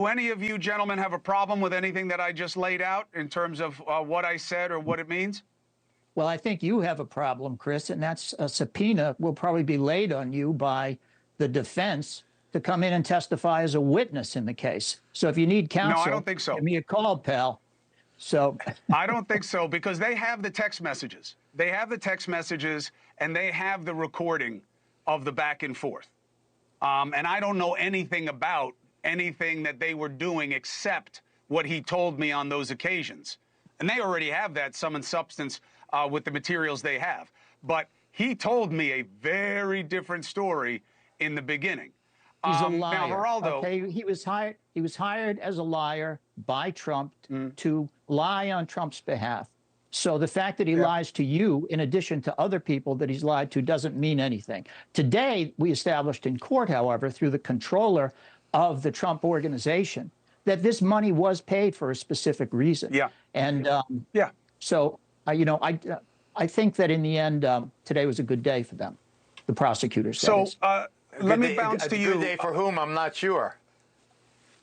Do any of you gentlemen have a problem with anything that I just laid out in terms of what I said or what it means? Well, I think you have a problem, Chris, and that's a subpoena will probably be laid on you by the defense to come in and testify as a witness in the case. So if you need counsel, No, I don't think so. Give me a call, pal. So I don't think so, because they have the text messages. They have the text messages, and they have the recording of the back and forth. And I don't know anything about anything that they were doing except what he told me on those occasions. And they already have that sum and substance with the materials they have. But he told me a very different story in the beginning. He's a liar. Now, Geraldo, okay, he was hired as a liar by Trump to lie on Trump's behalf. So the fact that he lies to you, in addition to other people that he's lied to, doesn't mean anything. Today, we established in court, however, through the controller of the Trump organization, that this money was paid for a specific reason. Yeah. And so, you know, I think that in the end, today was a good day for them, the prosecutors. So let me bounce to you. A good day for whom? I'm not sure.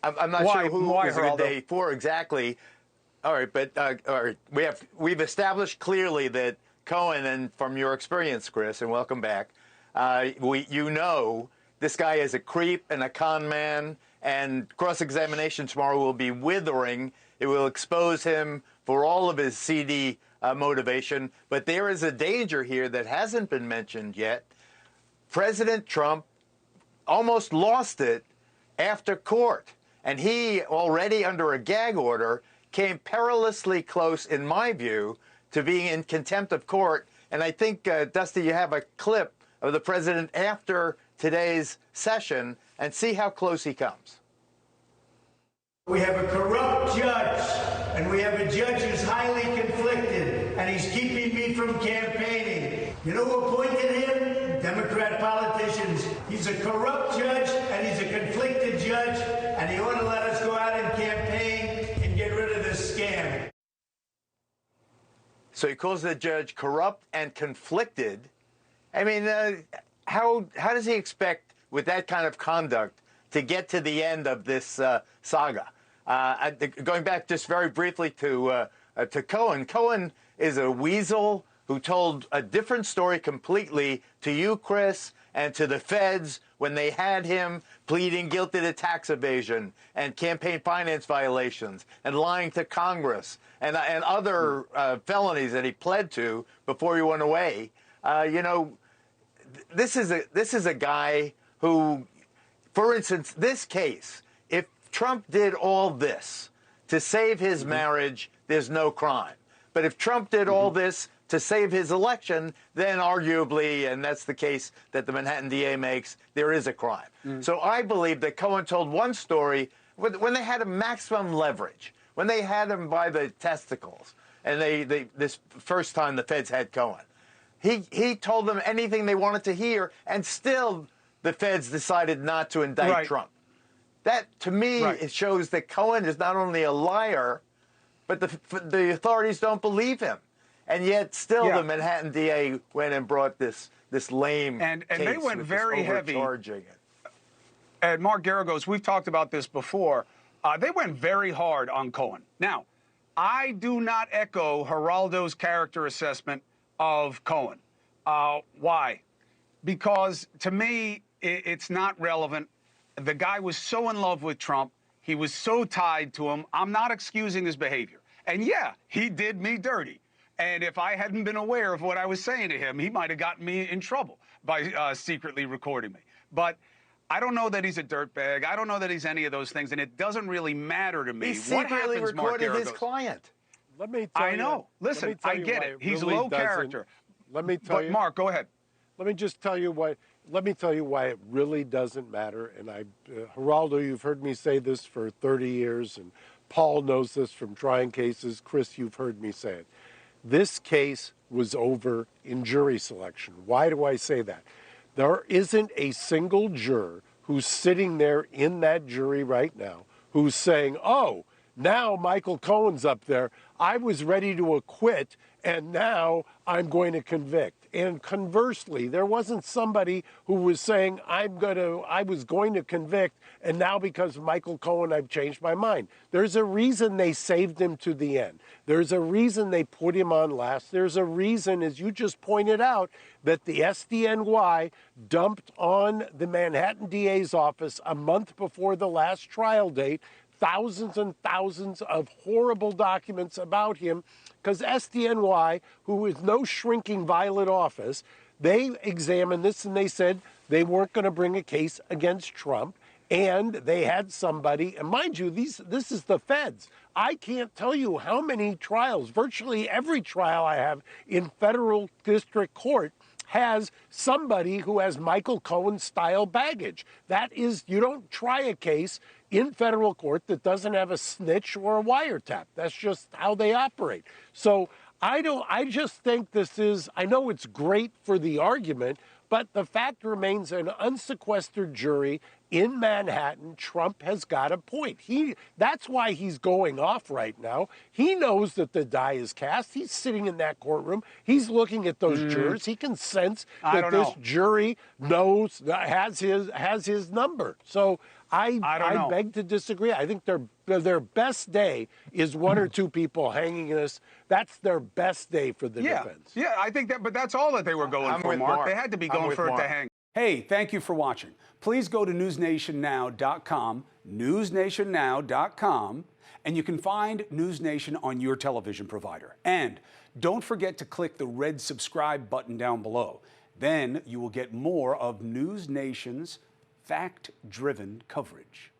I'm not sure who was a good day for exactly. All right, but all right, we've established clearly that Cohen, and from your experience, Chris, and welcome back, you know this guy is a creep and a con man, and cross-examination tomorrow will be withering. It will expose him for all of his seedy motivation. But there is a danger here that hasn't been mentioned yet. President Trump almost lost it after court, and he, already under a gag order, came perilously close, in my view, to being in contempt of court. And I think, Dusty, you have a clip of the president after today's session, and see how close he comes. We have a corrupt judge, and we have a judge who's highly conflicted, and he's keeping me from campaigning. You know who appointed him? Democrat politicians. He's a corrupt judge, and he's a conflicted judge, and he ought to let us go out and campaign and get rid of this scam. So he calls the judge corrupt and conflicted. I mean, how does he expect, with that kind of conduct, to get to the end of this saga? Going back just very briefly to Cohen. Cohen is a weasel who told a different story completely to you, Chris, and to the feds when they had him pleading guilty to tax evasion and campaign finance violations and lying to Congress and other felonies that he pled to before he went away. You know, this is a guy who, for instance, this case, if Trump did all this to save his marriage, there's no crime. But if Trump did all this to save his election, then arguably, and that's the case that the Manhattan DA makes, there is a crime. So I believe that Cohen told one story when they had a maximum leverage, when they had him by the testicles, and this first time the feds had Cohen. He told them anything they wanted to hear, and still the feds decided not to indict Trump. That, to me, it shows that Cohen is not only a liar, but the authorities don't believe him. And yet still the Manhattan DA went and brought this lame and case they went very heavy. It. And Mark Geragos, we've talked about this before. They went very hard on Cohen. Now, I do not echo Geraldo's character assessment of Cohen. Why? Because to me, it's not relevant. The guy was so in love with Trump. He was so tied to him. I'm not excusing his behavior. And yeah, he did me dirty. And if I hadn't been aware of what I was saying to him, he might have gotten me in trouble by secretly recording me. But I don't know that he's a dirtbag. I don't know that he's any of those things. And it doesn't really matter to me. He secretly recorded his client. Let me tell you. I know. Listen, I get it. He's low character. Let me tell you. But Mark, go ahead. Let me just tell you why. Let me tell you why it really doesn't matter. And Geraldo, you've heard me say this for 30 years, and Paul knows this from trying cases. Chris, you've heard me say it. This case was over in jury selection. Why do I say that? There isn't a single juror who's sitting there in that jury right now who's saying, oh, now Michael Cohen's up there. I was ready to acquit, and now I'm going to convict. And conversely, there wasn't somebody who was saying, I was going to convict, and now because of Michael Cohen, I've changed my mind. There's a reason they saved him to the end. There's a reason they put him on last. There's a reason, as you just pointed out, that the SDNY dumped on the Manhattan DA's office a month before the last trial date thousands and thousands of horrible documents about him, because SDNY, who is no shrinking violet office, they examined this and they said they weren't going to bring a case against Trump, and they had somebody, and mind you, this is the feds. I can't tell you how many trials, virtually every trial I have in federal district court has somebody who has Michael Cohen style baggage. That is, you don't try a case in federal court that doesn't have a snitch or a wiretap. That's just how they operate. So I just think this is, I know it's great for the argument, but the fact remains an unsequestered jury in Manhattan. Trump has got a point. That's why he's going off right now. He knows that the die is cast. He's sitting in that courtroom. He's looking at those jurors. He can sense that this jury knows, has his number. So I beg to disagree. I think their best day is one or two people hanging this. That's their best day for the defense. Yeah, I think that, but that's all that they were going for, Mark. They had to be going for it to hang. Hey, thank you for watching. Please go to newsnationnow.com, newsnationnow.com, and you can find NewsNation on your television provider. And don't forget to click the red subscribe button down below. Then you will get more of NewsNation's fact-driven coverage.